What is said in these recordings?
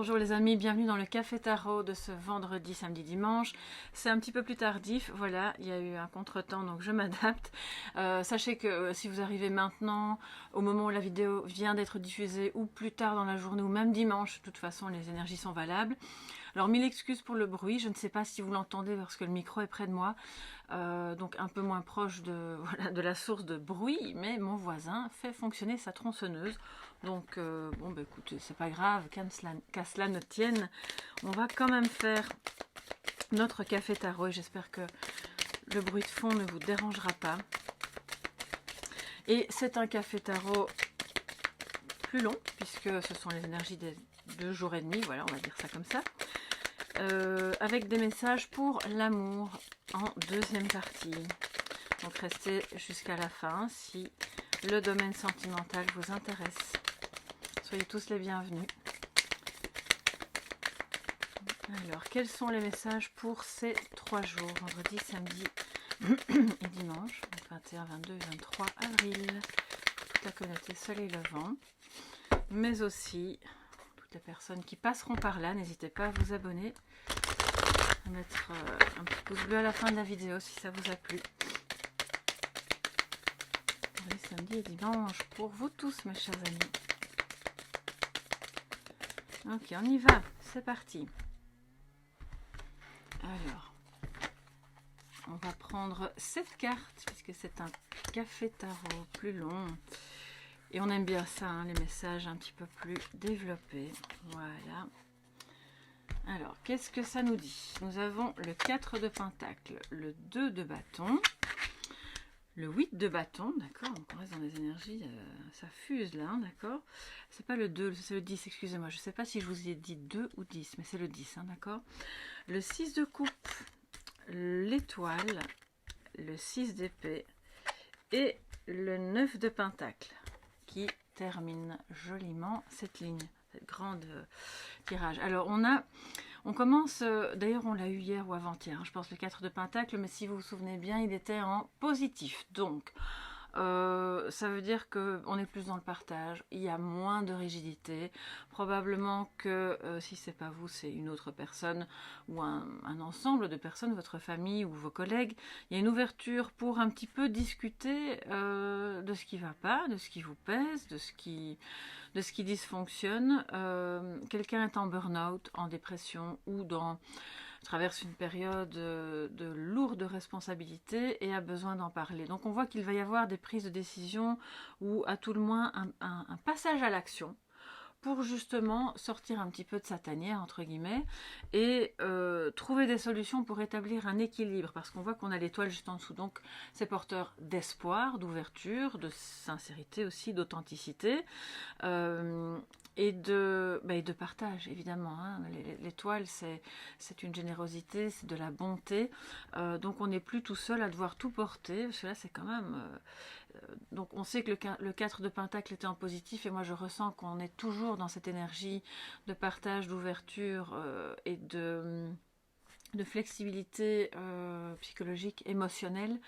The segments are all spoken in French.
Bonjour les amis, bienvenue dans le Café Tarot de ce vendredi, samedi, dimanche. C'est un petit peu plus tardif, voilà, il y a eu un contretemps donc je m'adapte. Sachez que si vous arrivez maintenant, au moment où la vidéo vient d'être diffusée ou plus tard dans la journée ou même dimanche, de toute façon les énergies sont valables. Alors mille excuses pour le bruit, je ne sais pas si vous l'entendez parce que le micro est près de moi, donc un peu moins proche de, voilà, de la source de bruit, mais mon voisin fait fonctionner sa tronçonneuse. Donc bon bah écoutez, c'est pas grave, qu'à cela ne tienne, on va quand même faire notre café tarot et j'espère que le bruit de fond ne vous dérangera pas. Et c'est un café tarot plus long puisque ce sont les énergies des 2 jours et demi, voilà, on va dire ça comme ça. Avec des messages pour l'amour en deuxième partie. Donc restez jusqu'à la fin si le domaine sentimental vous intéresse. Soyez tous les bienvenus. Alors, quels sont les messages pour ces 3 jours, vendredi, samedi et dimanche, donc 21, 22 et 23 avril, pour toute la communauté Soleil Levant, mais aussi toutes les personnes qui passeront par là. N'hésitez pas à vous abonner, à mettre un petit pouce bleu à la fin de la vidéo si ça vous a plu. Vendredi, samedi et dimanche pour vous tous, mes chers amis. Ok, on y va, c'est parti. Alors, on va prendre cette carte, puisque c'est un café tarot plus long. Et on aime bien ça, hein, les messages un petit peu plus développés. Voilà. Alors, qu'est-ce que ça nous dit? Nous avons le 4 de Pentacle, le 2 de bâton, le 8 de bâton, d'accord, donc on reste dans des énergies, ça fuse là, hein, d'accord. C'est pas le 2, c'est le 10, excusez-moi, je sais pas si je vous ai dit 2 ou 10, mais c'est le 10, hein, d'accord. Le 6 de coupe, l'étoile, le 6 d'épée et le 9 de pentacle qui termine joliment cette ligne, cette grande tirage. Alors on commence, d'ailleurs on l'a eu hier ou avant-hier, hein, je pense le 4 de pentacle, mais si vous vous souvenez bien, il était en positif. Donc ça veut dire qu'on est plus dans le partage, il y a moins de rigidité. Probablement que si c'est pas vous, c'est une autre personne ou un ensemble de personnes, votre famille ou vos collègues. Il y a une ouverture pour un petit peu discuter de ce qui va pas, de ce qui vous pèse, de ce qui dysfonctionne. Quelqu'un est en burn-out, en dépression ou traverse une période de lourde responsabilité et a besoin d'en parler. Donc on voit qu'il va y avoir des prises de décision ou à tout le moins un passage à l'action pour justement sortir un petit peu de sa tanière, entre guillemets, et trouver des solutions pour établir un équilibre, parce qu'on voit qu'on a l'étoile juste en dessous, donc c'est porteur d'espoir, d'ouverture, de sincérité aussi, d'authenticité, et de partage, évidemment, hein. L'étoile, c'est une générosité, c'est de la bonté, donc on n'est plus tout seul à devoir tout porter, parce que là, c'est quand même... donc on sait que le 4 de Pentacle était en positif, et moi je ressens qu'on est toujours dans cette énergie de partage, d'ouverture et de flexibilité psychologique, émotionnelle.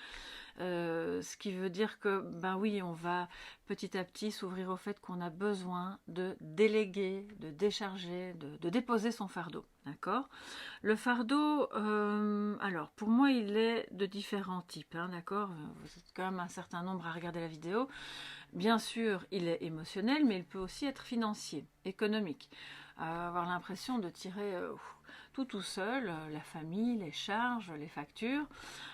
Ce qui veut dire que, ben oui, on va petit à petit s'ouvrir au fait qu'on a besoin de déléguer, de décharger, de déposer son fardeau, d'accord. Le fardeau, alors pour moi il est de différents types, hein, d'accord. Vous êtes quand même un certain nombre à regarder la vidéo. Bien sûr, il est émotionnel, mais il peut aussi être financier, économique. Avoir l'impression de tirer tout seul, la famille, les charges, les factures.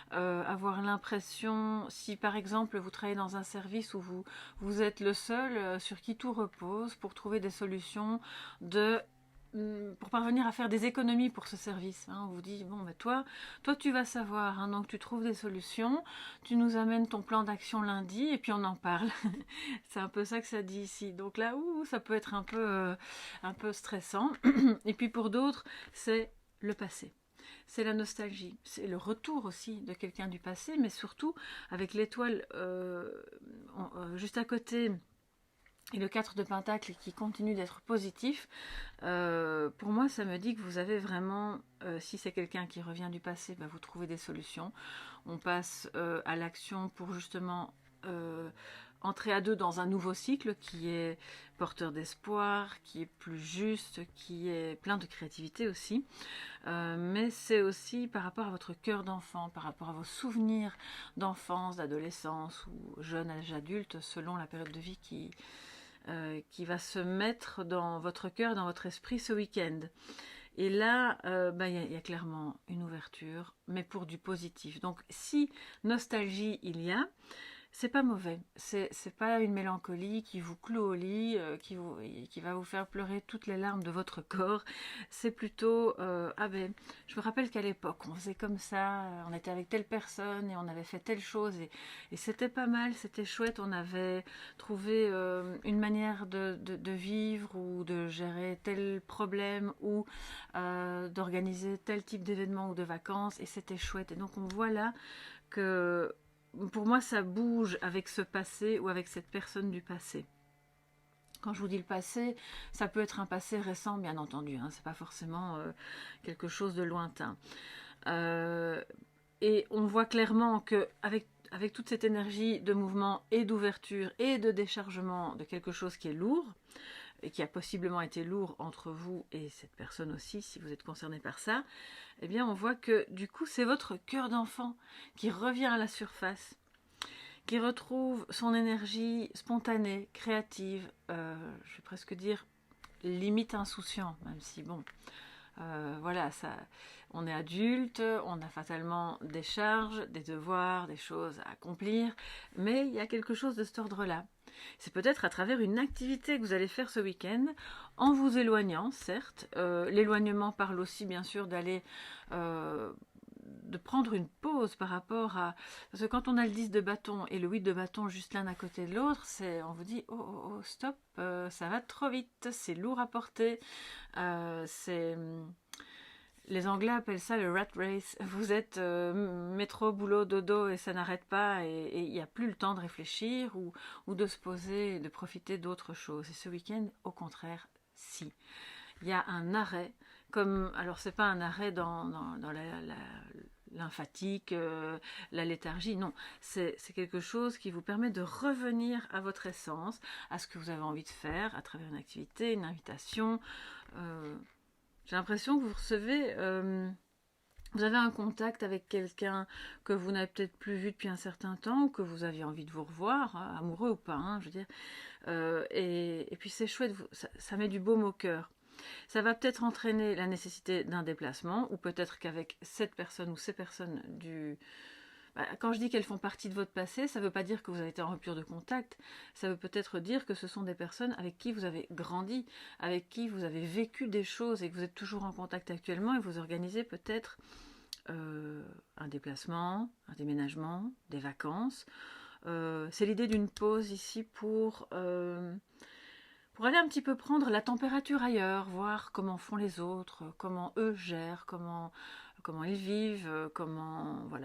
Avoir l'impression, si par exemple vous travaillez dans un service où vous êtes le seul sur qui tout repose, pour trouver des solutions pour parvenir à faire des économies pour ce service, hein. On vous dit, bon, ben toi tu vas savoir, hein, donc tu trouves des solutions, tu nous amènes ton plan d'action lundi et puis on en parle. C'est un peu ça que ça dit ici. Donc là, ça peut être un peu stressant. Et puis pour d'autres, c'est le passé. C'est la nostalgie, c'est le retour aussi de quelqu'un du passé, mais surtout avec l'étoile juste à côté et le 4 de Pentacle qui continue d'être positif. Pour moi, ça me dit que vous avez vraiment, si c'est quelqu'un qui revient du passé, bah, vous trouvez des solutions. On passe à l'action pour justement entrer à deux dans un nouveau cycle qui est porteur d'espoir, qui est plus juste, qui est plein de créativité aussi. Mais c'est aussi par rapport à votre cœur d'enfant, par rapport à vos souvenirs d'enfance, d'adolescence ou jeune âge adulte, selon la période de vie qui va se mettre dans votre cœur, dans votre esprit ce week-end. Et là, y a clairement une ouverture, mais pour du positif. Donc, si nostalgie il y a, c'est pas mauvais. C'est pas une mélancolie qui vous cloue au lit, qui va vous faire pleurer toutes les larmes de votre corps. C'est plutôt, je me rappelle qu'à l'époque, on faisait comme ça, on était avec telle personne et on avait fait telle chose et c'était pas mal, c'était chouette. On avait trouvé une manière de vivre ou de gérer tel problème ou d'organiser tel type d'événement ou de vacances et c'était chouette. Et donc on voit là que pour moi, ça bouge avec ce passé ou avec cette personne du passé. Quand je vous dis le passé, ça peut être un passé récent, bien entendu. Hein, c'est pas forcément quelque chose de lointain. Et on voit clairement que avec toute cette énergie de mouvement et d'ouverture et de déchargement de quelque chose qui est lourd, et qui a possiblement été lourd entre vous et cette personne aussi, si vous êtes concerné par ça, eh bien on voit que du coup c'est votre cœur d'enfant qui revient à la surface, qui retrouve son énergie spontanée, créative, je vais presque dire limite insouciant, même si bon, voilà, ça, on est adulte, on a fatalement des charges, des devoirs, des choses à accomplir, mais il y a quelque chose de cet ordre-là. C'est peut-être à travers une activité que vous allez faire ce week-end, en vous éloignant, certes. L'éloignement parle aussi, bien sûr, d'aller... de prendre une pause par rapport à... Parce que quand on a le 10 de bâton et le 8 de bâton juste l'un à côté de l'autre, on vous dit, oh, stop, ça va trop vite, c'est lourd à porter, les Anglais appellent ça le rat race. Vous êtes métro, boulot, dodo et ça n'arrête pas et il n'y a plus le temps de réfléchir ou de se poser et de profiter d'autres choses. Et ce week-end, au contraire, si. Il y a un arrêt, alors c'est pas un arrêt dans la lymphatique, la léthargie, non. C'est quelque chose qui vous permet de revenir à votre essence, à ce que vous avez envie de faire à travers une activité, une invitation. J'ai l'impression que vous recevez, vous avez un contact avec quelqu'un que vous n'avez peut-être plus vu depuis un certain temps ou que vous aviez envie de vous revoir, hein, amoureux ou pas, hein, je veux dire. Et puis c'est chouette, ça met du baume au cœur. Ça va peut-être entraîner la nécessité d'un déplacement ou peut-être qu'avec cette personne ou ces personnes quand je dis qu'elles font partie de votre passé, ça ne veut pas dire que vous avez été en rupture de contact, ça veut peut-être dire que ce sont des personnes avec qui vous avez grandi, avec qui vous avez vécu des choses et que vous êtes toujours en contact actuellement et vous organisez peut-être un déplacement, un déménagement, des vacances. C'est l'idée d'une pause ici pour aller un petit peu prendre la température ailleurs, voir comment font les autres, comment eux gèrent, comment ils vivent,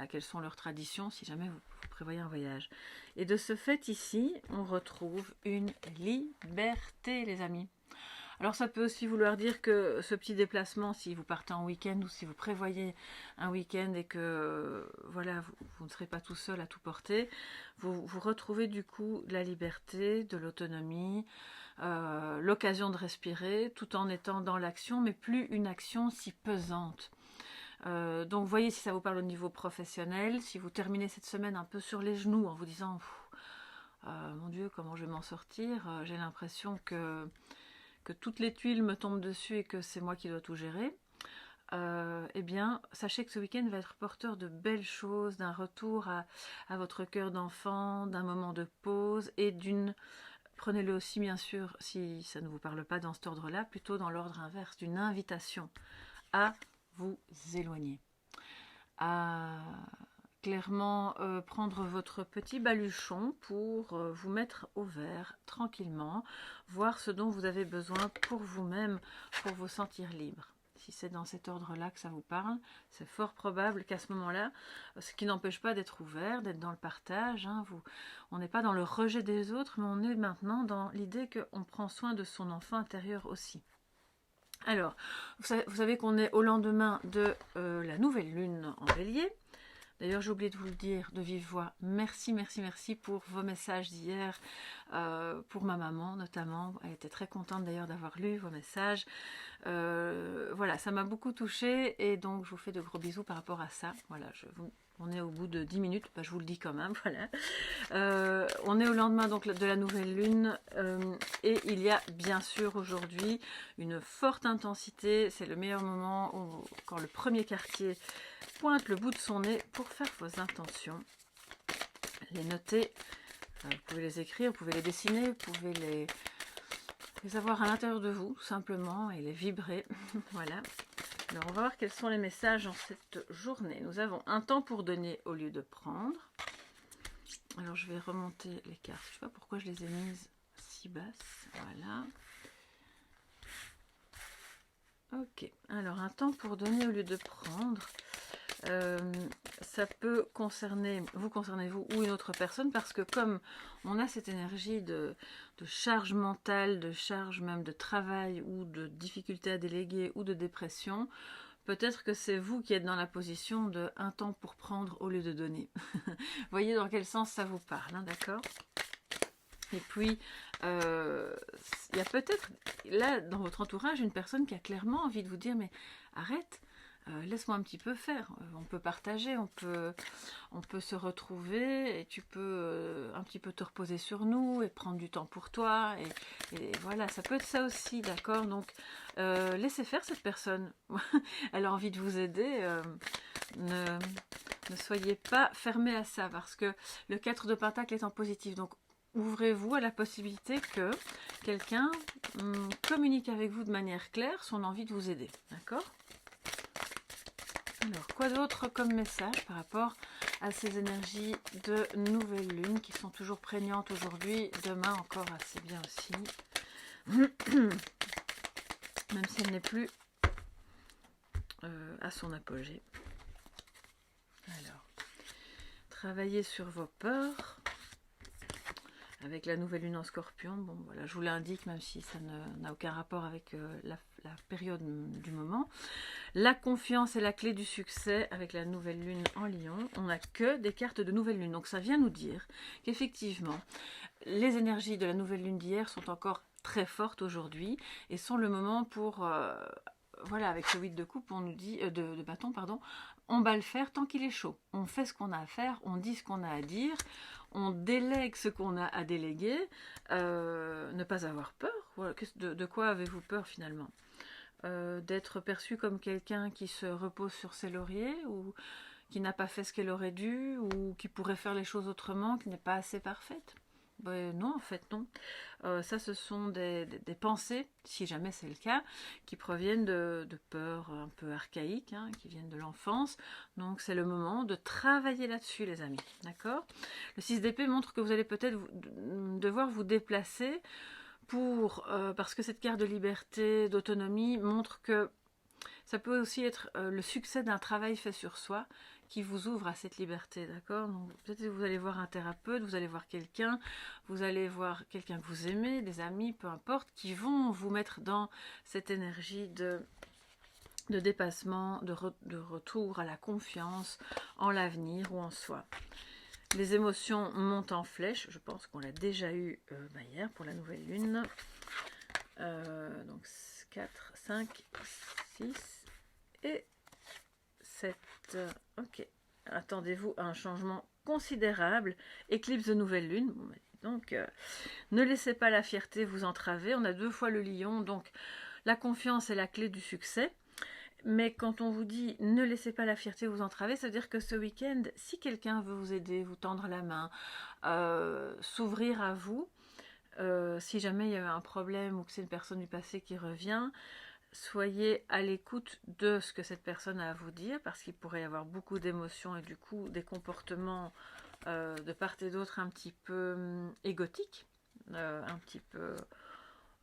quelles sont leurs traditions, si jamais vous prévoyez un voyage. Et de ce fait, ici, on retrouve une liberté, les amis. Alors ça peut aussi vouloir dire que ce petit déplacement, si vous partez en week-end ou si vous prévoyez un week-end et que vous ne serez pas tout seul à tout porter, vous retrouvez du coup de la liberté, de l'autonomie, l'occasion de respirer tout en étant dans l'action, mais plus une action si pesante. Donc voyez si ça vous parle au niveau professionnel, si vous terminez cette semaine un peu sur les genoux en vous disant mon Dieu, comment je vais m'en sortir, j'ai l'impression que toutes les tuiles me tombent dessus et que c'est moi qui dois tout gérer, eh bien sachez que ce week-end va être porteur de belles choses, d'un retour à votre cœur d'enfant, d'un moment de pause et prenez-le aussi bien sûr si ça ne vous parle pas dans cet ordre-là, plutôt dans l'ordre inverse, d'une invitation à vous éloigner, à clairement prendre votre petit baluchon pour vous mettre au vert tranquillement, voir ce dont vous avez besoin pour vous-même, pour vous sentir libre. Si c'est dans cet ordre-là que ça vous parle, c'est fort probable qu'à ce moment-là, ce qui n'empêche pas d'être ouvert, d'être dans le partage, hein, on n'est pas dans le rejet des autres, mais on est maintenant dans l'idée qu'on prend soin de son enfant intérieur aussi. Alors, vous savez qu'on est au lendemain de la nouvelle lune en Bélier. D'ailleurs, j'ai oublié de vous le dire de vive voix. Merci, merci, merci pour vos messages d'hier, pour ma maman notamment. Elle était très contente d'ailleurs d'avoir lu vos messages. Voilà, ça m'a beaucoup touchée et donc je vous fais de gros bisous par rapport à ça. Voilà, on est au bout de 10 minutes, je vous le dis quand même, voilà. On est au lendemain donc de la nouvelle lune et il y a bien sûr aujourd'hui une forte intensité. C'est le meilleur moment quand le premier quartier pointe le bout de son nez pour faire vos intentions. Les noter, vous pouvez les écrire, vous pouvez les dessiner, vous pouvez les avoir à l'intérieur de vous simplement et les vibrer. Voilà. Alors on va voir quels sont les messages en cette journée. Nous avons un temps pour donner au lieu de prendre. Alors je vais remonter les cartes. Je ne sais pas pourquoi je les ai mises si basses. Voilà. Ok. Alors un temps pour donner au lieu de prendre. Ça peut concerner vous ou une autre personne parce que comme on a cette énergie de charge mentale, de charge même de travail ou de difficulté à déléguer ou de dépression, peut-être que c'est vous qui êtes dans la position de un temps pour prendre au lieu de donner. Voyez dans quel sens ça vous parle, hein, d'accord? Et puis, il y a peut-être là dans votre entourage une personne qui a clairement envie de vous dire mais arrête, laisse-moi un petit peu faire, on peut partager, on peut se retrouver et tu peux un petit peu te reposer sur nous et prendre du temps pour toi et voilà, ça peut être ça aussi, d'accord? Donc laissez faire cette personne, elle a envie de vous aider, ne soyez pas fermés à ça parce que le 4 de Pentacle est en positif, donc ouvrez-vous à la possibilité que quelqu'un communique avec vous de manière claire son envie de vous aider, d'accord? Alors, quoi d'autre comme message par rapport à ces énergies de nouvelle lune qui sont toujours prégnantes aujourd'hui, demain encore assez bien aussi, même si elle n'est plus à son apogée. Alors, travaillez sur vos peurs. Avec la nouvelle lune en scorpion, bon voilà, je vous l'indique même si ça n'a aucun rapport avec la période du moment. La confiance est la clé du succès avec la nouvelle lune en lion. On n'a que des cartes de nouvelle lune, donc ça vient nous dire qu'effectivement, les énergies de la nouvelle lune d'hier sont encore très fortes aujourd'hui et sont le moment pour... voilà, avec ce 8 de coupe, on nous dit, de bâton, pardon, on va le faire tant qu'il est chaud. On fait ce qu'on a à faire, on dit ce qu'on a à dire, on délègue ce qu'on a à déléguer, ne pas avoir peur. Voilà. De quoi avez-vous peur finalement? D'être perçu comme quelqu'un qui se repose sur ses lauriers ou qui n'a pas fait ce qu'elle aurait dû ou qui pourrait faire les choses autrement, qui n'est pas assez parfaite? Ben non, en fait, non. Ça, ce sont des pensées, si jamais c'est le cas, qui proviennent de peurs un peu archaïques, hein, qui viennent de l'enfance. Donc, c'est le moment de travailler là-dessus, les amis. D'accord? Le 6 d'épée montre que vous allez peut-être devoir vous déplacer parce que cette carte de liberté, d'autonomie, montre que ça peut aussi être le succès d'un travail fait sur soi qui vous ouvre à cette liberté, d'accord? Donc peut-être que vous allez voir un thérapeute, vous allez voir quelqu'un, vous allez voir quelqu'un que vous aimez, des amis, peu importe, qui vont vous mettre dans cette énergie de dépassement, de retour à la confiance en l'avenir ou en soi. Les émotions montent en flèche, je pense qu'on l'a déjà eu hier pour la nouvelle lune. Donc 4, 5, 6 et 7. Ok. Attendez-vous à un changement considérable. Éclipse de nouvelle lune. Bon, donc, ne laissez pas la fierté vous entraver. On a 2 fois le lion. Donc, la confiance est la clé du succès. Mais quand on vous dit ne laissez pas la fierté vous entraver, ça veut dire que ce week-end, si quelqu'un veut vous aider, vous tendre la main, s'ouvrir à vous, si jamais il y a un problème ou que c'est une personne du passé qui revient, soyez à l'écoute de ce que cette personne a à vous dire parce qu'il pourrait y avoir beaucoup d'émotions et du coup des comportements de part et d'autre un petit peu égotiques, un petit peu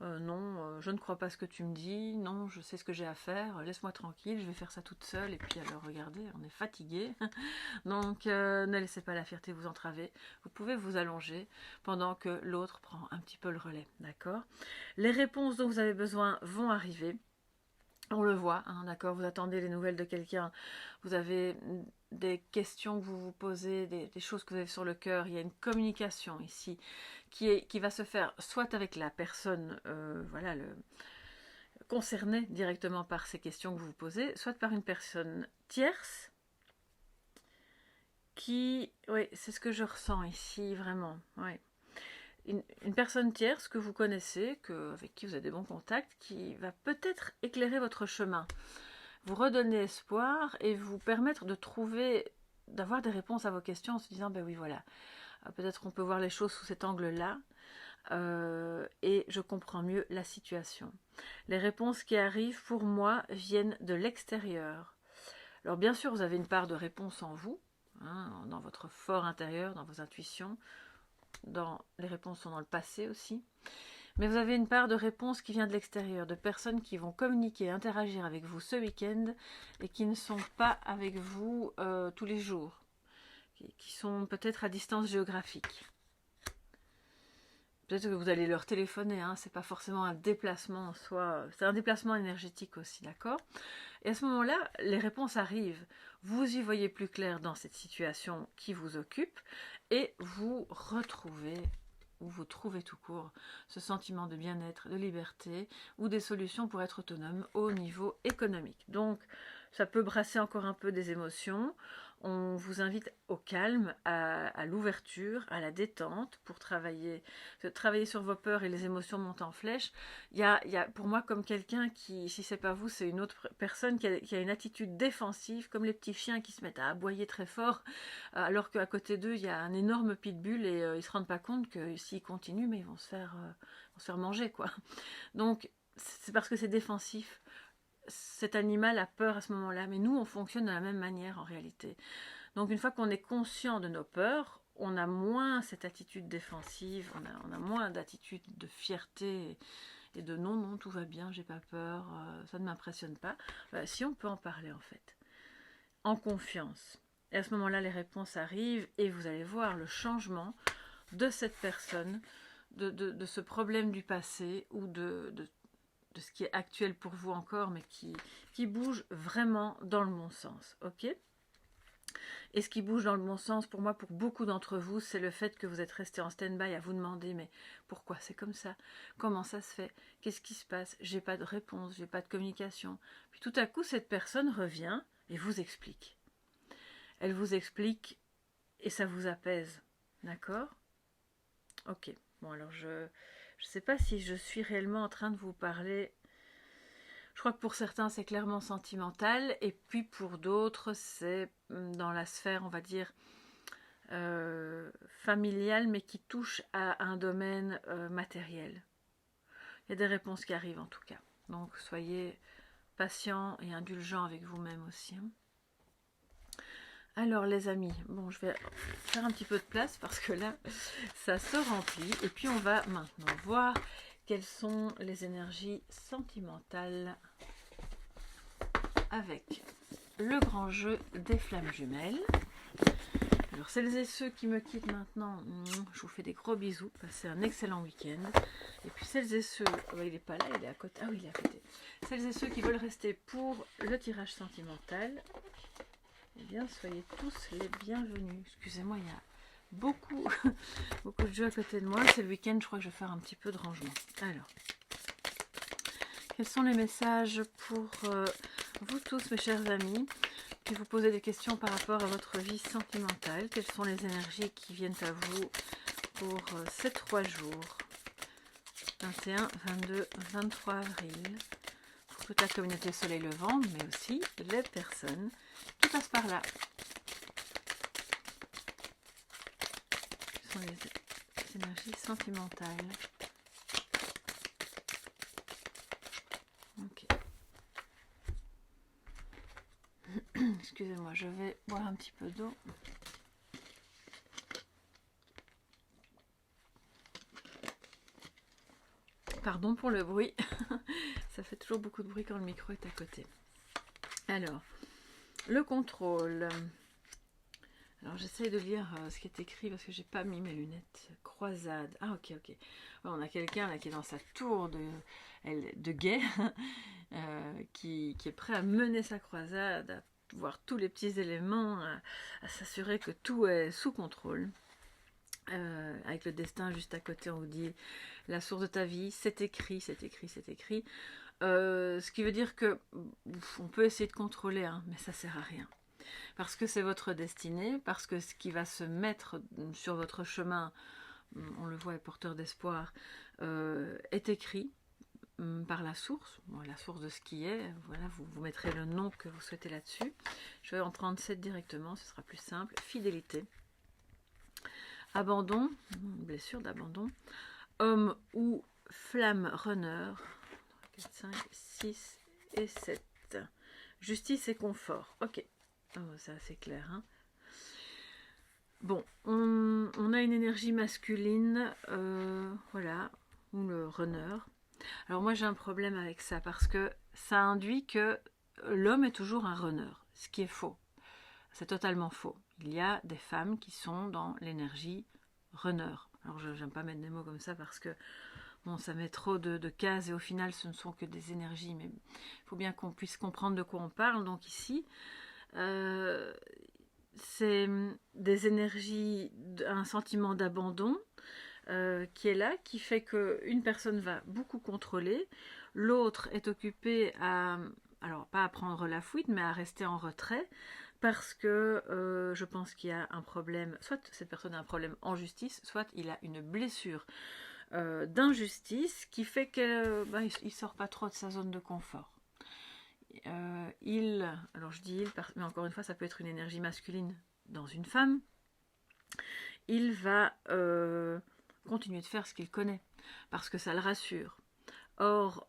non, je ne crois pas ce que tu me dis, non, je sais ce que j'ai à faire, laisse-moi tranquille, je vais faire ça toute seule et puis alors regardez, on est fatigué. Donc ne laissez pas la fierté vous entraver, vous pouvez vous allonger pendant que l'autre prend un petit peu le relais, d'accord? Les réponses dont vous avez besoin vont arriver. On le voit, hein, d'accord, vous attendez les nouvelles de quelqu'un, vous avez des questions que vous vous posez, des choses que vous avez sur le cœur. Il y a une communication ici qui va se faire soit avec la personne voilà, concernée directement par ces questions que vous vous posez, soit par une personne tierce qui... Oui, c'est ce que je ressens ici, vraiment. Oui. Une personne tierce que vous connaissez, avec qui vous avez des bons contacts, qui va peut-être éclairer votre chemin, vous redonner espoir et vous permettre de trouver, d'avoir des réponses à vos questions en se disant, ben oui, voilà, peut-être qu'on peut voir les choses sous cet angle-là, et je comprends mieux la situation. Les réponses qui arrivent, pour moi, viennent de l'extérieur. Alors bien sûr, vous avez une part de réponse en vous, hein, dans votre fort intérieur, dans vos intuitions, les réponses sont dans le passé aussi. Mais vous avez une part de réponse qui vient de l'extérieur, de personnes qui vont communiquer, interagir avec vous ce week-end et qui ne sont pas avec vous tous les jours, qui sont peut-être à distance géographique. Peut-être que vous allez leur téléphoner, hein, c'est pas forcément un déplacement en soi, c'est un déplacement énergétique aussi, d'accord? Et à ce moment-là, les réponses arrivent. Vous y voyez plus clair dans cette situation qui vous occupe et vous retrouvez, ou vous trouvez tout court, ce sentiment de bien-être, de liberté ou des solutions pour être autonome au niveau économique. Donc, ça peut brasser encore un peu des émotions. On vous invite au calme, à l'ouverture, à la détente pour travailler sur vos peurs et les émotions montent en flèche. Il y a pour moi comme quelqu'un qui, si c'est pas vous, c'est une autre personne qui a une attitude défensive, comme les petits chiens qui se mettent à aboyer très fort, alors qu'à côté d'eux, il y a un énorme pitbull et ils se rendent pas compte que s'ils continuent, mais ils vont se faire manger, quoi. Donc, c'est parce que c'est défensif. Cet animal a peur à ce moment-là, mais nous, on fonctionne de la même manière en réalité. Donc, une fois qu'on est conscient de nos peurs, on a moins cette attitude défensive, on a moins d'attitude de fierté et de non, tout va bien, j'ai pas peur, ça ne m'impressionne pas. Si on peut en parler en fait, en confiance. Et à ce moment-là, les réponses arrivent et vous allez voir le changement de cette personne, de ce problème du passé ou de ce qui est actuel pour vous encore, mais qui bouge vraiment dans le bon sens, ok? Et ce qui bouge dans le bon sens, pour moi, pour beaucoup d'entre vous, c'est le fait que vous êtes resté en stand-by à vous demander, mais pourquoi c'est comme ça? Comment ça se fait? Qu'est-ce qui se passe? J'ai pas de réponse, j'ai pas de communication. Puis tout à coup, cette personne revient et vous explique. Elle vous explique et ça vous apaise, d'accord? Ok, bon alors je sais pas si je suis réellement en train de vous parler. Je crois que pour certains c'est clairement sentimental et puis pour d'autres c'est dans la sphère on va dire familiale mais qui touche à un domaine matériel. Il y a des réponses qui arrivent en tout cas. Donc soyez patients et indulgents avec vous-même aussi. Alors les amis, bon je vais faire un petit peu de place parce que là ça se remplit et puis on va maintenant voir quelles sont les énergies sentimentales avec le grand jeu des flammes jumelles. Alors celles et ceux qui me quittent maintenant, je vous fais des gros bisous, passez un excellent week-end. Et puis celles et ceux, oh, il n'est pas là, il est à côté, ah oui il est à côté. Celles et ceux qui veulent rester pour le tirage sentimental, eh bien soyez tous les bienvenus. Excusez-moi, il y a beaucoup de jeux à côté de moi, c'est le week-end, je crois que je vais faire un petit peu de rangement. Alors, quels sont les messages pour vous tous mes chers amis qui vous posez des questions par rapport à votre vie sentimentale? Quelles sont les énergies qui viennent à vous pour ces 3 jours 21, 22, 23 avril pour toute la communauté Soleil Levant, mais aussi les personnes qui passent par là. Ce sont les énergies sentimentales. Ok. Excusez-moi, je vais boire un petit peu d'eau. Pardon pour le bruit. Ça fait toujours beaucoup de bruit quand le micro est à côté. Alors, le contrôle. Alors, j'essaye de lire ce qui est écrit parce que j'ai pas mis mes lunettes. Croisade. Ah, ok. Ouais, on a quelqu'un là qui est dans sa tour de guet, qui est prêt à mener sa croisade, à voir tous les petits éléments, à s'assurer que tout est sous contrôle. Avec le destin juste à côté, on vous dit la source de ta vie, c'est écrit, c'est écrit, c'est écrit. Ce qui veut dire que on peut essayer de contrôler, hein, mais ça sert à rien. Parce que c'est votre destinée, parce que ce qui va se mettre sur votre chemin, on le voit, est porteur d'espoir, est écrit par la source de ce qui est. Voilà, vous mettrez le nom que vous souhaitez là-dessus. Je vais en prendre 7 directement, ce sera plus simple. Fidélité. Abandon, blessure d'abandon. Homme ou flamme runner. 4, 5, 6 et 7. Justice et confort. Ok. Oh, c'est assez clair. Hein. Bon, on a une énergie masculine. Voilà. Ou le runner. Alors moi j'ai un problème avec ça parce que ça induit que l'homme est toujours un runner. Ce qui est faux. C'est totalement faux. Il y a des femmes qui sont dans l'énergie runner. Alors je n'aime pas mettre des mots comme ça parce que bon, ça met trop de cases et au final ce ne sont que des énergies. Mais il faut bien qu'on puisse comprendre de quoi on parle. Donc ici, c'est des énergies, un sentiment d'abandon qui est là, qui fait qu'une personne va beaucoup contrôler, l'autre est occupée à, alors pas à prendre la fuite, mais à rester en retrait, parce que je pense qu'il y a un problème, soit cette personne a un problème en justice, soit il a une blessure d'injustice qui fait qu'il ne sort pas trop de sa zone de confort. Alors je dis il, mais encore une fois, ça peut être une énergie masculine dans une femme, il va continuer de faire ce qu'il connaît, parce que ça le rassure. Or,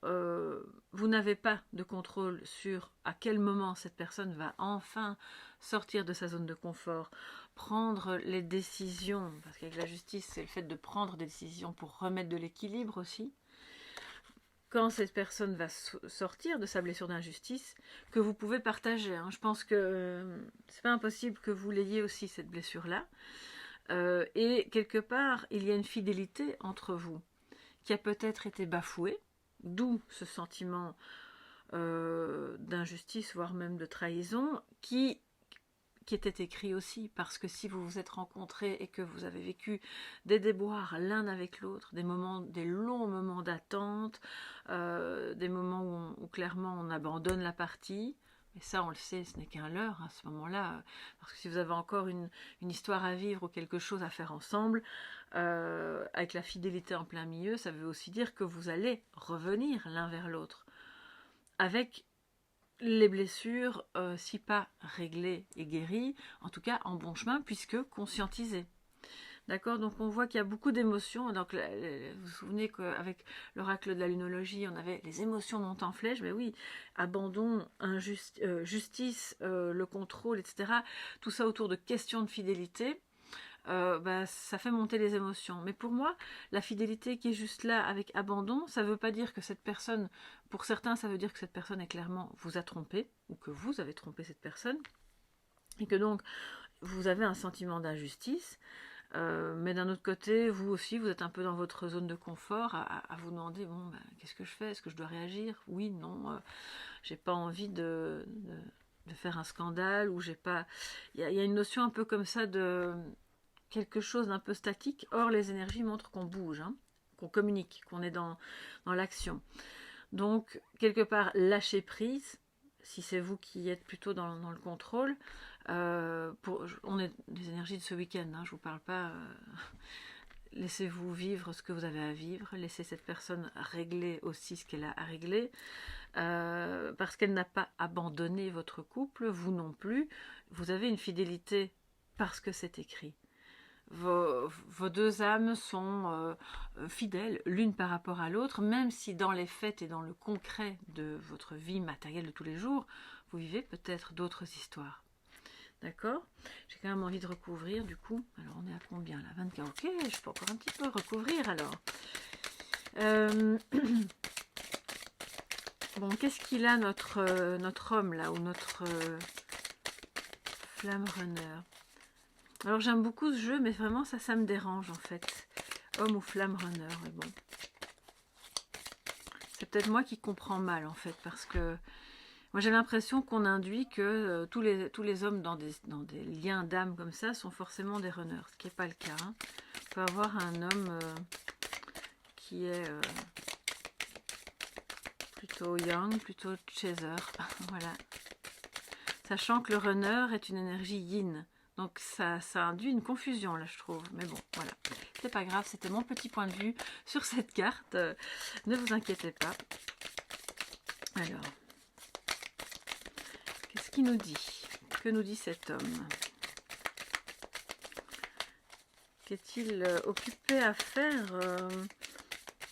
vous n'avez pas de contrôle sur à quel moment cette personne va enfin sortir de sa zone de confort, prendre les décisions, parce qu'avec la justice, c'est le fait de prendre des décisions pour remettre de l'équilibre aussi. Quand cette personne va sortir de sa blessure d'injustice, que vous pouvez partager. Hein. Je pense que c'est pas impossible que vous l'ayez aussi, cette blessure-là. Et quelque part, il y a une fidélité entre vous qui a peut-être été bafouée, d'où ce sentiment d'injustice, voire même de trahison, qui était écrit aussi, parce que si vous vous êtes rencontrés et que vous avez vécu des déboires l'un avec l'autre, des longs moments d'attente, des moments où clairement on abandonne la partie, et ça on le sait, ce n'est qu'un leurre à ce moment-là, parce que si vous avez encore une histoire à vivre ou quelque chose à faire ensemble, avec la fidélité en plein milieu, ça veut aussi dire que vous allez revenir l'un vers l'autre, avec les blessures, si pas réglées et guéries, en tout cas en bon chemin, puisque conscientisées. D'accord, donc on voit qu'il y a beaucoup d'émotions. Donc, vous vous souvenez qu'avec l'oracle de la lunologie, on avait les émotions montent en flèche. Mais oui, abandon, justice, le contrôle, etc. Tout ça autour de questions de fidélité. Ça fait monter les émotions. Mais pour moi, la fidélité qui est juste là avec abandon, ça ne veut pas dire que cette personne, pour certains, ça veut dire que cette personne est clairement vous a trompé, ou que vous avez trompé cette personne, et que donc vous avez un sentiment d'injustice, mais d'un autre côté, vous aussi, vous êtes un peu dans votre zone de confort, à vous demander, bon, qu'est-ce que je fais? Est-ce que je dois réagir? Oui, non, j'ai pas envie de faire un scandale, ou j'ai pas... Il y a une notion un peu comme ça de... quelque chose d'un peu statique. Or, les énergies montrent qu'on bouge, hein, qu'on communique, qu'on est dans l'action. Donc, quelque part, lâcher prise, si c'est vous qui êtes plutôt dans le contrôle. On est des énergies de ce week-end, hein, je ne vous parle pas. Laissez-vous vivre ce que vous avez à vivre. Laissez cette personne régler aussi ce qu'elle a à régler. Parce qu'elle n'a pas abandonné votre couple, vous non plus. Vous avez une fidélité parce que c'est écrit. Vos deux âmes sont fidèles l'une par rapport à l'autre, même si dans les faits et dans le concret de votre vie matérielle de tous les jours, vous vivez peut-être d'autres histoires. D'accord? J'ai quand même envie de recouvrir du coup. Alors on est à combien là? 24. Ok, je peux encore un petit peu recouvrir alors. Bon, qu'est-ce qu'il a notre homme là, ou notre flamme runner? Alors j'aime beaucoup ce jeu, mais vraiment ça me dérange en fait. Homme ou flamme runner, mais bon. C'est peut-être moi qui comprends mal en fait, parce que Moi, j'ai l'impression qu'on induit que tous les hommes dans des liens d'âme comme ça sont forcément des runners, ce qui n'est pas le cas. Hein. On peut avoir un homme qui est plutôt young, plutôt chaser. Voilà. Sachant que le runner est une énergie yin. Donc ça induit une confusion là, je trouve. Mais bon, voilà. C'est pas grave, c'était mon petit point de vue sur cette carte. Ne vous inquiétez pas. Alors, qu'est-ce qu'il nous dit? Que nous dit cet homme? Qu'est-il occupé à faire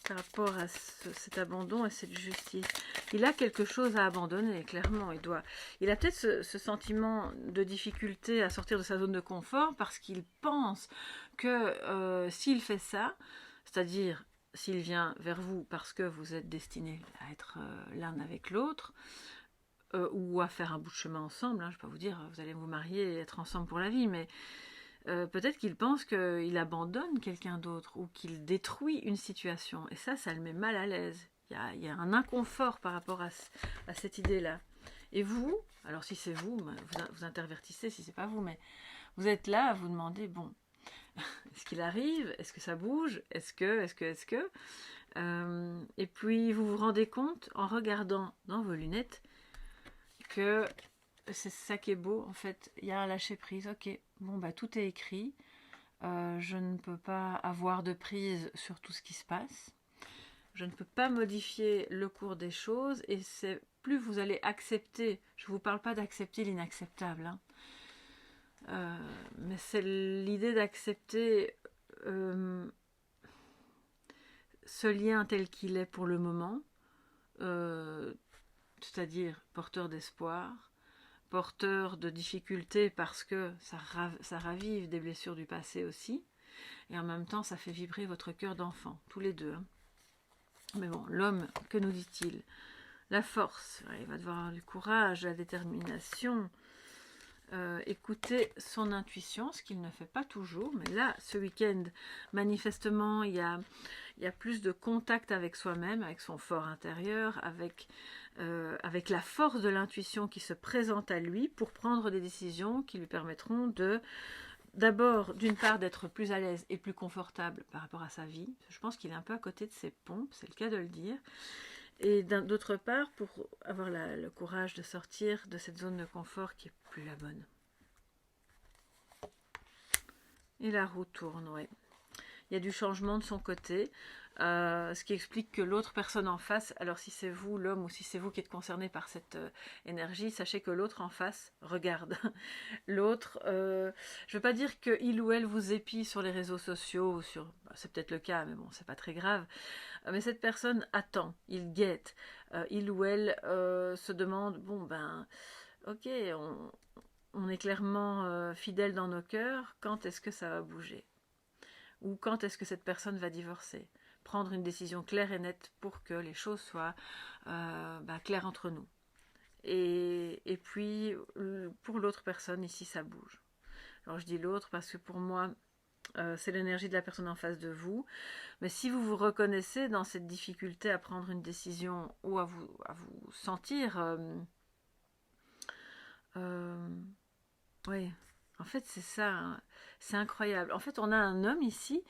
par rapport à cet abandon et cette justice? Il a quelque chose à abandonner, clairement. Il a peut-être ce sentiment de difficulté à sortir de sa zone de confort parce qu'il pense que s'il fait ça, c'est-à-dire s'il vient vers vous parce que vous êtes destinés à être l'un avec l'autre, ou à faire un bout de chemin ensemble, hein, je ne vais pas vous dire vous allez vous marier et être ensemble pour la vie, mais peut-être qu'il pense qu'il abandonne quelqu'un d'autre ou qu'il détruit une situation. Et ça le met mal à l'aise. Il y a un inconfort par rapport à cette idée-là. Et vous, alors si c'est vous, vous intervertissez si c'est pas vous, mais vous êtes là à vous demander, bon, est-ce qu'il arrive? Est-ce que ça bouge? Est-ce que et puis vous vous rendez compte, en regardant dans vos lunettes, que c'est ça qui est beau, en fait. Il y a un lâcher-prise, ok, bon, bah tout est écrit. Je ne peux pas avoir de prise sur tout ce qui se passe. Je ne peux pas modifier le cours des choses, et c'est plus vous allez accepter, je ne vous parle pas d'accepter l'inacceptable, hein. Mais c'est l'idée d'accepter ce lien tel qu'il est pour le moment, c'est-à-dire porteur d'espoir, porteur de difficultés parce que ça ravive des blessures du passé aussi, et en même temps ça fait vibrer votre cœur d'enfant, tous les deux, hein. Mais bon, l'homme, que nous dit-il? La force, il va devoir avoir du courage, la détermination, écouter son intuition, ce qu'il ne fait pas toujours, mais là, ce week-end, manifestement, il y a plus de contact avec soi-même, avec son fort intérieur, avec la force de l'intuition qui se présente à lui pour prendre des décisions qui lui permettront d'abord, d'une part, d'être plus à l'aise et plus confortable par rapport à sa vie. Je pense qu'il est un peu à côté de ses pompes, c'est le cas de le dire. Et d'autre part, pour avoir le courage de sortir de cette zone de confort qui est plus la bonne. Et la roue tourne, ouais. Il y a du changement de son côté, ce qui explique que l'autre personne en face, alors si c'est vous l'homme ou si c'est vous qui êtes concerné par cette énergie, sachez que l'autre en face regarde. L'autre, je ne veux pas dire qu'il ou elle vous épie sur les réseaux sociaux, c'est peut-être le cas, mais bon, c'est pas très grave. Mais cette personne attend, il guette, il ou elle se demande, bon ben, ok, on est clairement fidèle dans nos cœurs, quand est-ce que ça va bouger? Ou quand est-ce que cette personne va divorcer? Prendre une décision claire et nette pour que les choses soient claires entre nous. Et puis, pour l'autre personne, ici, ça bouge. Alors, je dis l'autre parce que pour moi, c'est l'énergie de la personne en face de vous. Mais si vous vous reconnaissez dans cette difficulté à prendre une décision ou à vous sentir... oui, en fait, c'est ça, hein. C'est incroyable. En fait, on a un homme ici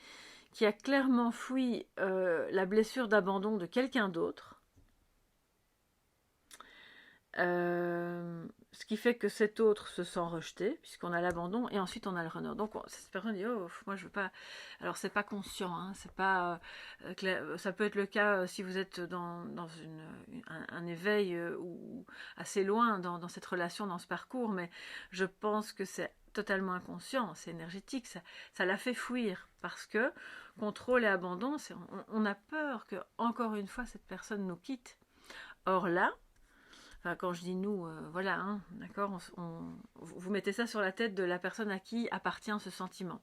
qui a clairement fui la blessure d'abandon de quelqu'un d'autre. Ce qui fait que cet autre se sent rejeté, puisqu'on a l'abandon, et ensuite on a le runner. Donc cette personne dit, oh, moi je veux pas... Alors c'est pas conscient, hein, c'est pas... ça peut être le cas si vous êtes dans un éveil ou assez loin dans cette relation, dans ce parcours, mais je pense que c'est totalement inconscient, c'est énergétique, ça l'a fait fuir, parce que contrôle et abandon, on a peur que, encore une fois, cette personne nous quitte. Or là, enfin, quand je dis nous, voilà, hein, d'accord, vous mettez ça sur la tête de la personne à qui appartient ce sentiment.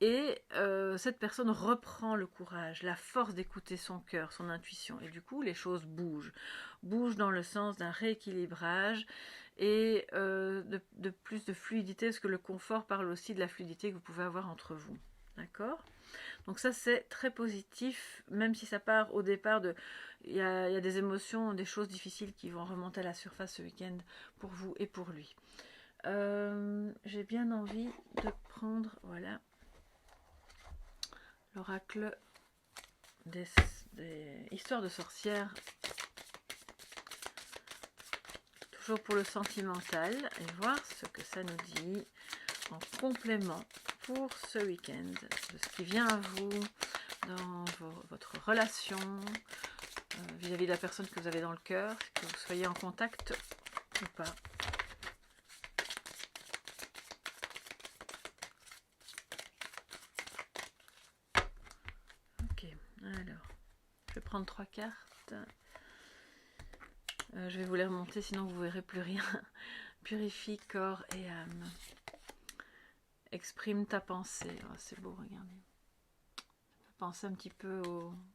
Et cette personne reprend le courage, la force d'écouter son cœur, son intuition. Et du coup, les choses bougent. Bougent dans le sens d'un rééquilibrage et de plus de fluidité, parce que le confort parle aussi de la fluidité que vous pouvez avoir entre vous. D'accord? Donc ça, c'est très positif, même si ça part au départ de... Il y a des émotions, des choses difficiles qui vont remonter à la surface ce week-end pour vous et pour lui. J'ai bien envie de prendre, voilà, l'oracle des histoires de sorcières, toujours pour le sentimental, et voir ce que ça nous dit en complément pour ce week-end, de ce qui vient à vous dans votre relation, vis-à-vis de la personne que vous avez dans le cœur, que vous soyez en contact ou pas. Ok, alors, je vais prendre 3 cartes. Je vais vous les remonter, sinon vous ne verrez plus rien. Purifie corps et âme. Exprime ta pensée. Oh, c'est beau, regardez. Pensez un petit peu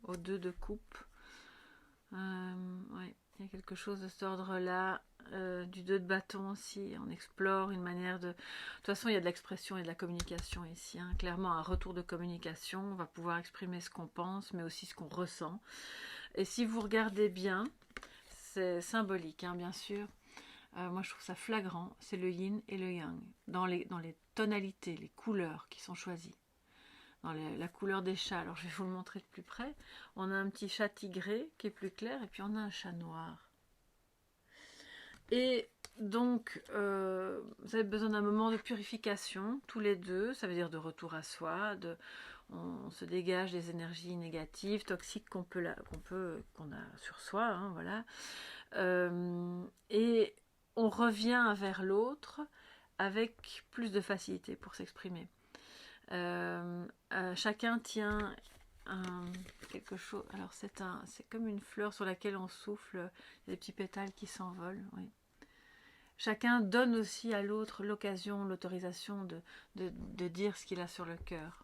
au 2 de coupe. Ouais, il y a quelque chose de cet ordre-là. Du 2 de bâton aussi. On explore une manière de... De toute façon, il y a de l'expression et de la communication ici. Hein. Clairement, un retour de communication. On va pouvoir exprimer ce qu'on pense, mais aussi ce qu'on ressent. Et si vous regardez bien, c'est symbolique, hein, bien sûr. Moi, je trouve ça flagrant. C'est le yin et le yang. Dans les tonalités, les couleurs qui sont choisies. Dans la couleur des chats. Alors, je vais vous le montrer de plus près. On a un petit chat tigré qui est plus clair. Et puis, on a un chat noir. Et donc, vous avez besoin d'un moment de purification, tous les deux. Ça veut dire de retour à soi. On se dégage des énergies négatives, toxiques qu'on a sur soi. Hein, voilà. Et on revient vers l'autre avec plus de facilité pour s'exprimer. Chacun tient quelque chose. Alors c'est comme une fleur sur laquelle on souffle, des petits pétales qui s'envolent. Oui. Chacun donne aussi à l'autre l'occasion, l'autorisation de dire ce qu'il a sur le cœur.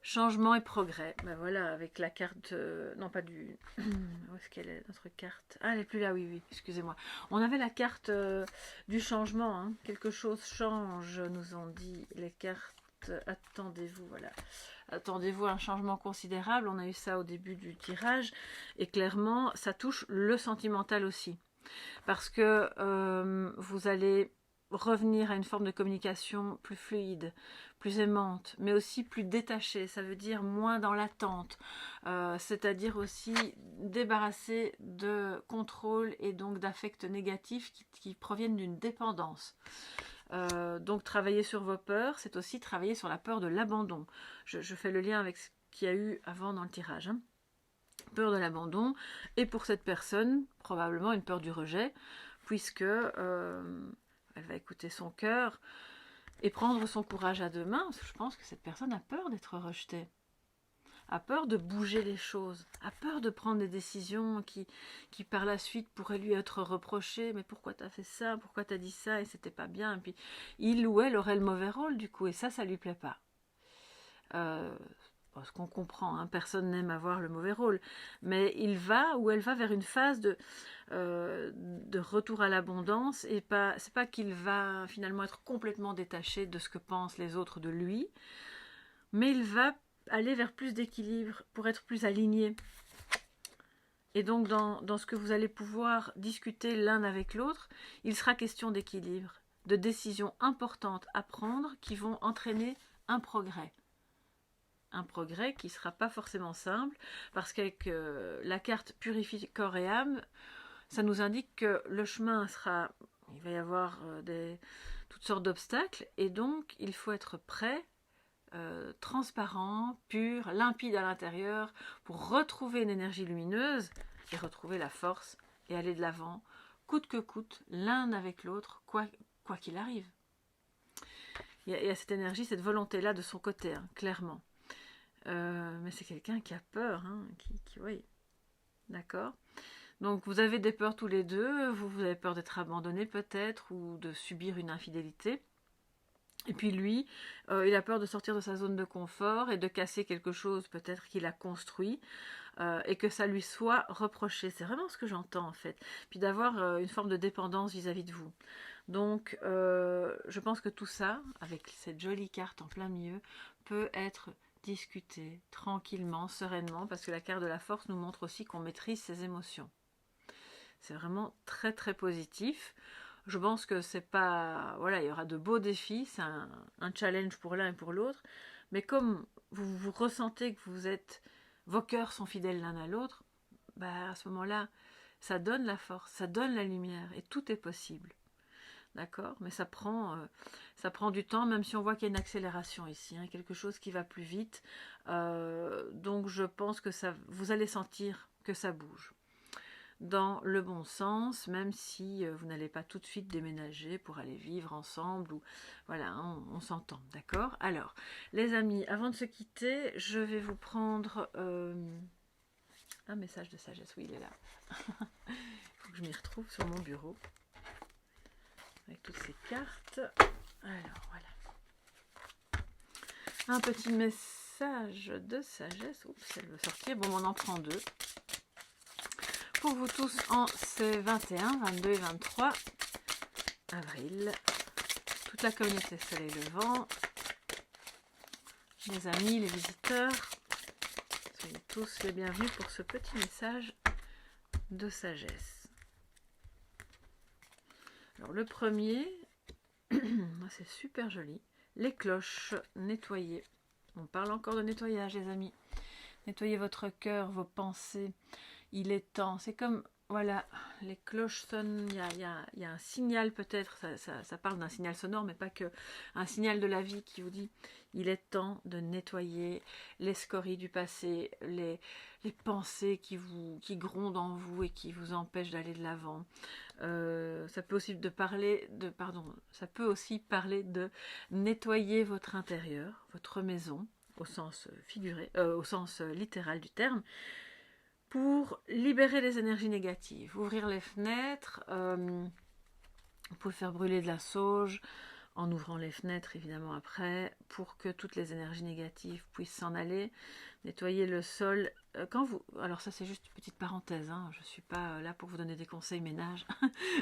Changement et progrès. Ben voilà, avec la carte... non, pas du... Où est-ce qu'elle est, notre carte? Ah, elle n'est plus là, oui, excusez-moi. On avait la carte du changement. Hein. Quelque chose change, nous ont dit les cartes. Attendez-vous, voilà. Attendez-vous à un changement considérable. On a eu ça au début du tirage. Et clairement, ça touche le sentimental aussi. Parce que vous allez... revenir à une forme de communication plus fluide, plus aimante, mais aussi plus détachée, ça veut dire moins dans l'attente, c'est-à-dire aussi débarrasser de contrôle et donc d'affects négatifs qui proviennent d'une dépendance. Donc travailler sur vos peurs, c'est aussi travailler sur la peur de l'abandon. Je fais le lien avec ce qu'il y a eu avant dans le tirage. Hein. Peur de l'abandon, et pour cette personne, probablement une peur du rejet, puisque... elle va écouter son cœur et prendre son courage à deux mains. Parce que je pense que cette personne a peur d'être rejetée, a peur de bouger les choses, a peur de prendre des décisions qui par la suite pourraient lui être reprochées. Mais pourquoi tu as fait ça? Pourquoi tu as dit ça? Et c'était pas bien. Et puis il ou elle aurait le mauvais rôle du coup. Et ça lui plaît pas. Parce qu'on comprend, hein, personne n'aime avoir le mauvais rôle, mais il va ou elle va vers une phase de retour à l'abondance, et c'est pas qu'il va finalement être complètement détaché de ce que pensent les autres de lui, mais il va aller vers plus d'équilibre pour être plus aligné. Et donc dans ce que vous allez pouvoir discuter l'un avec l'autre, il sera question d'équilibre, de décisions importantes à prendre qui vont entraîner un progrès. Un progrès qui ne sera pas forcément simple, parce qu'avec la carte Purifie corps et âme, ça nous indique que le chemin sera... Il va y avoir toutes sortes d'obstacles, et donc il faut être prêt, transparent, pur, limpide à l'intérieur, pour retrouver une énergie lumineuse, et retrouver la force, et aller de l'avant, coûte que coûte, l'un avec l'autre, quoi qu'il arrive. Il y a cette énergie, cette volonté-là de son côté, hein, clairement. Mais c'est quelqu'un qui a peur, hein, oui, d'accord. Donc vous avez des peurs tous les deux, vous avez peur d'être abandonné peut-être, ou de subir une infidélité. Et puis lui, il a peur de sortir de sa zone de confort et de casser quelque chose peut-être qu'il a construit. et que ça lui soit reproché. C'est vraiment ce que j'entends en fait. Puis d'avoir une forme de dépendance vis-à-vis de vous. Donc je pense que tout ça, avec cette jolie carte en plein milieu, peut être discuté tranquillement, sereinement, parce que la carte de la force nous montre aussi qu'on maîtrise ses émotions. C'est vraiment très très positif. Je pense que c'est pas... Voilà, il y aura de beaux défis, c'est un challenge pour l'un et pour l'autre, mais comme vous ressentez que vous êtes... Vos cœurs sont fidèles l'un à l'autre, bah à ce moment-là, ça donne la force, ça donne la lumière, et tout est possible. D'accord? Mais ça prend du temps, même si on voit qu'il y a une accélération ici, hein, quelque chose qui va plus vite. Donc je pense que ça, vous allez sentir que ça bouge dans le bon sens, même si vous n'allez pas tout de suite déménager pour aller vivre ensemble, ou voilà, hein, on s'entend, d'accord? Alors, les amis, avant de se quitter, je vais vous prendre un message de sagesse. Oui, il est là. Il faut que je m'y retrouve sur mon bureau, avec toutes ces cartes. Alors, voilà. Un petit message de sagesse. Oups, elle veut sortir. Bon, on en prend deux. Pour vous tous en ces 21, 22 et 23 avril. Toute la communauté Soleil Levant, les amis, les visiteurs, soyez tous les bienvenus pour ce petit message de sagesse. Alors le premier, c'est super joli, les cloches nettoyées. On parle encore de nettoyage, les amis. Nettoyez votre cœur, vos pensées. Il est temps, c'est comme, voilà, les cloches sonnent, il y a un signal peut-être, ça parle d'un signal sonore, mais pas que, un signal de la vie qui vous dit, il est temps de nettoyer les scories du passé, les pensées qui grondent en vous et qui vous empêchent d'aller de l'avant. Ça peut aussi ça peut aussi parler de nettoyer votre intérieur, votre maison, au sens figuré, au sens littéral du terme, pour libérer les énergies négatives, ouvrir les fenêtres, vous pouvez faire brûler de la sauge en ouvrant les fenêtres évidemment après, pour que toutes les énergies négatives puissent s'en aller, nettoyer le sol, alors ça c'est juste une petite parenthèse, hein, je ne suis pas là pour vous donner des conseils ménage,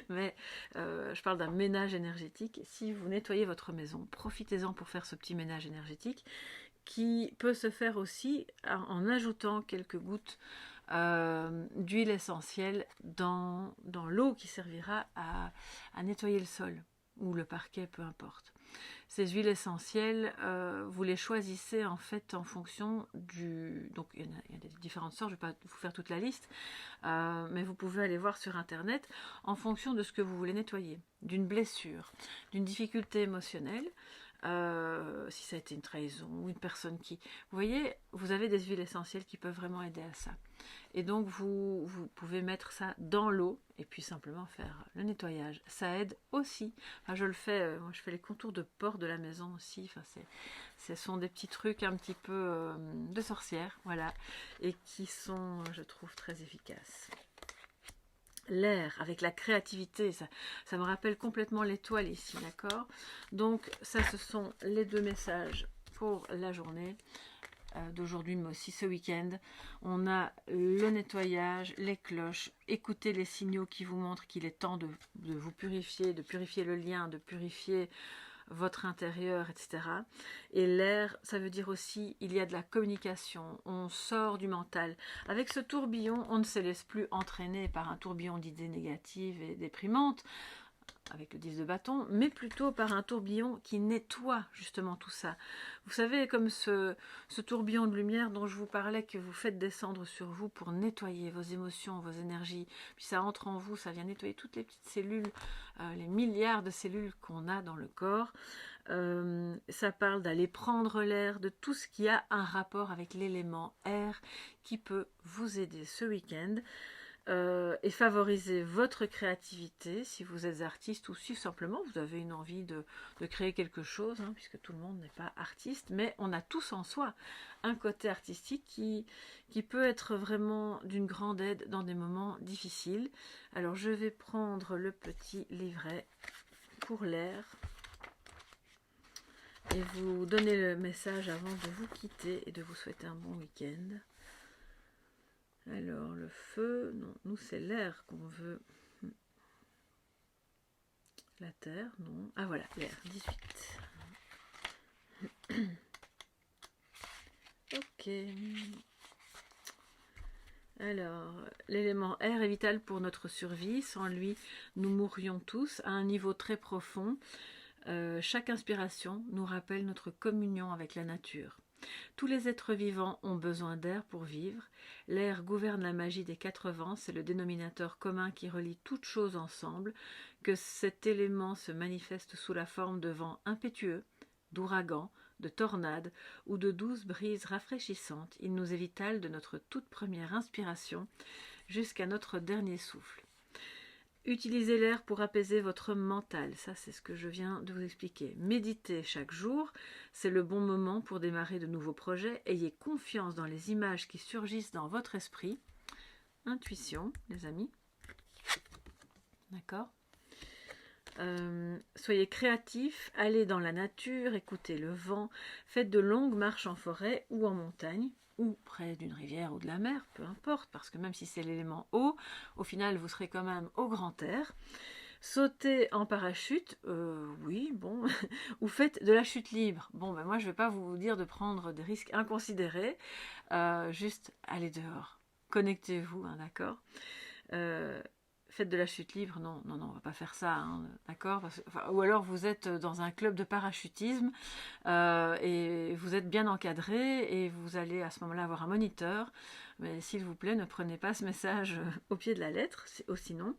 mais je parle d'un ménage énergétique. Si vous nettoyez votre maison, profitez-en pour faire ce petit ménage énergétique, qui peut se faire aussi en ajoutant quelques gouttes d'huile essentielle dans l'eau qui servira à nettoyer le sol ou le parquet, peu importe. Ces huiles essentielles, vous les choisissez en fait en fonction donc il y a des différentes sortes, je ne vais pas vous faire toute la liste, mais vous pouvez aller voir sur internet en fonction de ce que vous voulez nettoyer, d'une blessure, d'une difficulté émotionnelle, si ça a été une trahison ou une personne qui... Vous voyez, vous avez des huiles essentielles qui peuvent vraiment aider à ça. Et donc, vous pouvez mettre ça dans l'eau et puis simplement faire le nettoyage. Ça aide aussi. Enfin, je le fais, moi je fais les contours de porte de la maison aussi. Enfin, ce sont des petits trucs un petit peu de sorcière, voilà, et qui sont, je trouve, très efficaces. L'air, avec la créativité, ça me rappelle complètement l'étoile ici, d'accord? Donc ça, ce sont les deux messages pour la journée d'aujourd'hui, mais aussi ce week-end. On a le nettoyage, les cloches, écoutez les signaux qui vous montrent qu'il est temps de vous purifier, de purifier le lien, de purifier votre intérieur, etc. Et l'air, ça veut dire aussi, il y a de la communication, on sort du mental. Avec ce tourbillon, on ne se laisse plus entraîner par un tourbillon d'idées négatives et déprimantes, avec le 10 de bâton, mais plutôt par un tourbillon qui nettoie justement tout ça. Vous savez, comme ce tourbillon de lumière dont je vous parlais, que vous faites descendre sur vous pour nettoyer vos émotions, vos énergies, puis ça entre en vous, ça vient nettoyer toutes les petites cellules, les milliards de cellules qu'on a dans le corps. Ça parle d'aller prendre l'air, de tout ce qui a un rapport avec l'élément air qui peut vous aider ce week-end. Et favoriser votre créativité si vous êtes artiste ou si simplement vous avez une envie de créer quelque chose, hein, puisque tout le monde n'est pas artiste, mais on a tous en soi un côté artistique qui peut être vraiment d'une grande aide dans des moments difficiles. Alors je vais prendre le petit livret pour l'air et vous donner le message avant de vous quitter et de vous souhaiter un bon week-end. Alors, le feu, non, nous c'est l'air qu'on veut. La terre, non. Ah voilà, l'air, 18. Ok. Alors, l'élément air est vital pour notre survie. Sans lui, nous mourrions tous à un niveau très profond. Chaque inspiration nous rappelle notre communion avec la nature. Tous les êtres vivants ont besoin d'air pour vivre. L'air gouverne la magie des 4 vents, c'est le dénominateur commun qui relie toutes choses ensemble, que cet élément se manifeste sous la forme de vents impétueux, d'ouragans, de tornades ou de douces brises rafraîchissantes. Il nous est vital de notre toute première inspiration jusqu'à notre dernier souffle. Utilisez l'air pour apaiser votre mental, ça c'est ce que je viens de vous expliquer. Méditez chaque jour, c'est le bon moment pour démarrer de nouveaux projets. Ayez confiance dans les images qui surgissent dans votre esprit. Intuition, les amis. D'accord ? Soyez créatifs, allez dans la nature, écoutez le vent, faites de longues marches en forêt ou en montagne, ou près d'une rivière ou de la mer, peu importe, parce que même si c'est l'élément eau, au final vous serez quand même au grand air. Sautez en parachute, oui, bon, ou faites de la chute libre. Bon, ben moi je ne vais pas vous dire de prendre des risques inconsidérés, juste allez dehors, connectez-vous, hein, d'accord. Faites de la chute libre, non, on va pas faire ça, hein, d'accord, ou alors vous êtes dans un club de parachutisme et vous êtes bien encadré et vous allez à ce moment-là avoir un moniteur, mais s'il vous plaît, ne prenez pas ce message au pied de la lettre, sinon.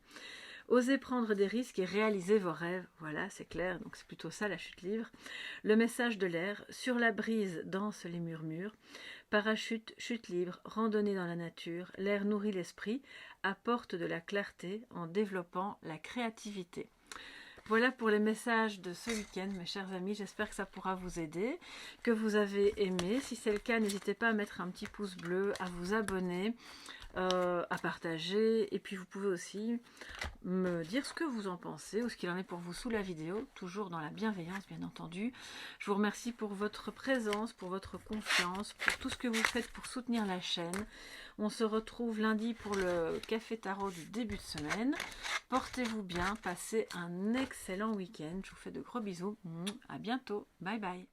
Osez prendre des risques et réaliser vos rêves, voilà, c'est clair, donc c'est plutôt ça la chute libre. Le message de l'air, sur la brise dansent les murmures, parachute, chute libre, randonnée dans la nature, l'air nourrit l'esprit, apporte de la clarté en développant la créativité. Voilà pour les messages de ce week-end, mes chers amis. J'espère que ça pourra vous aider, que vous avez aimé. Si c'est le cas, n'hésitez pas à mettre un petit pouce bleu, à vous abonner, à partager. Et puis vous pouvez aussi me dire ce que vous en pensez ou ce qu'il en est pour vous sous la vidéo, toujours dans la bienveillance, bien entendu. Je vous remercie pour votre présence, pour votre confiance, pour tout ce que vous faites pour soutenir la chaîne. On se retrouve lundi pour le café tarot du début de semaine. Portez-vous bien, passez un excellent week-end. Je vous fais de gros bisous. À bientôt. Bye bye.